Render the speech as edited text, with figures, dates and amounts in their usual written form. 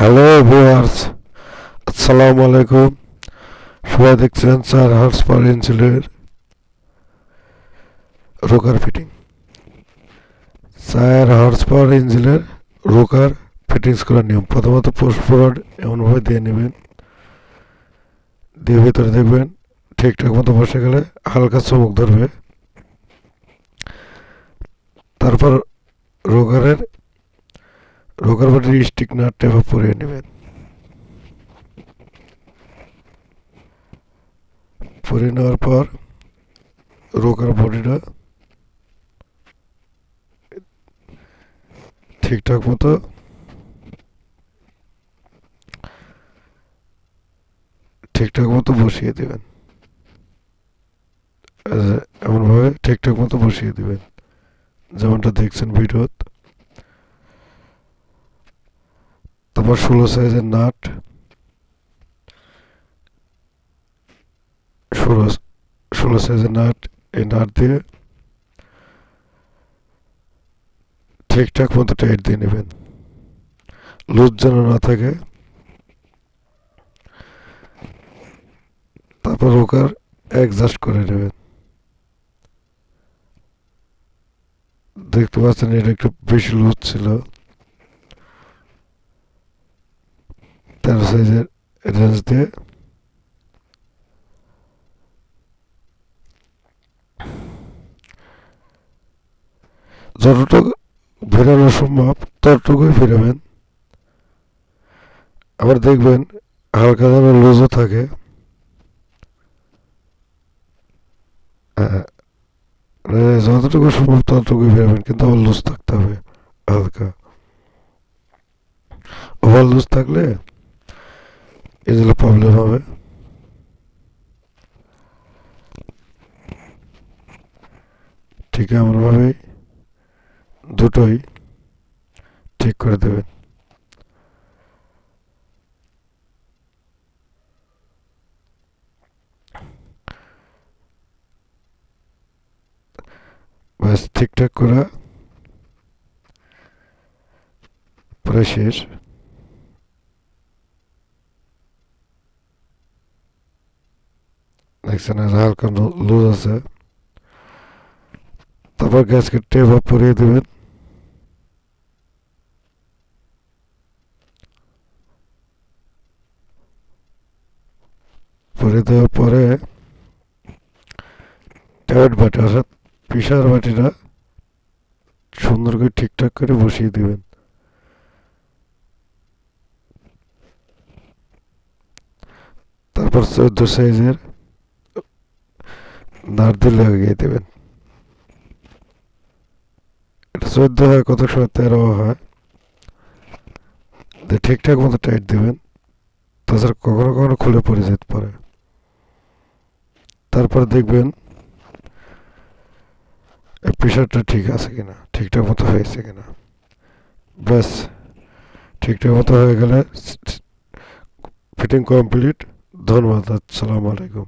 Hello viewers, আসসালামু আলাইকুম। সবাই দেখছেন 4 হর্স পার ইঞ্চিলের রোকার ফিটিং। 4 হর্স পার ইঞ্চিলের রোকার ফিটিংস করার নিয়ম: প্রথমত পোস্ট ফরওয়ার্ড এমনভাবে দিয়ে নেবেন, দিয়ে ভিতরে দেখবেন ঠিকঠাক মতো বসে গেলে হালকা চমক ধরবে। তারপর রোকারের রোকার বডির স্টিক নাট টেপে পরিয়ে নেবেন। পরিয়ে নেওয়ার পর রোকার বডিটা ঠিকঠাক মতো বসিয়ে দেবেন। এমনভাবে ঠিকঠাক মতো বসিয়ে দেবেন যেমনটা দেখছেন ভিডিওত। তারপর 16 সাইজের নাট, ষোলো 16 সাইজের নাট, এই নাট দিয়ে ঠিকঠাক মতো টাইট দিয়ে নেবেন, লুজ যেন না থাকে। তারপর রোকার অ্যাডজাস্ট করে নেবেন। দেখতে পাচ্ছেন এটা একটু বেশি লুজ ছিল। 13 সাইজের রেঞ্জ দিয়ে যতটুকু ফেরানো সম্ভব ততটুকুই ফেরাবেন। আবার দেখবেন হালকা যেন লুজও থাকে। যতটুকু সম্ভব ততটুকুই ফেরাবেন, কিন্তু আবার লুজ থাকতে হবে হালকা। ওভার লুজ থাকলে এগুলো প্রবলেম হবে। ঠিক এমনভাবেই দুটোই ঠিক করে দেবেন। ব্যাস, ঠিকঠাক করা প্রায় শেষ। দেখছেন আর হালকা লুজ আছে। তারপর গ্যাসকে টেপ আপ পরিয়ে দেবেন। পরিয়ে দেওয়ার পরে ট্যাবেট বাটি অর্থাৎ পিসার বাটিটা সুন্দর করে ঠিকঠাক করে বসিয়ে দিবেন। তারপর 14 সাইজের নাট দিয়ে লাগিয়ে দেবেন। এটা 14 হয়, কত সময় 13 হয়। ঠিকঠাক মতো টাইট দেবেন, তাছাড়া কখনো কখনো খুলে পড়ে যেতে পারে। তারপর দেখবেন প্রেশারটা ঠিক আছে কিনা, ঠিকঠাক মতো হয়েছে কিনা। ব্যাস, ঠিকঠাক মতো হয়ে গেলে ফিটিং কমপ্লিট। ধন্যবাদ। আসসালামু আলাইকুম।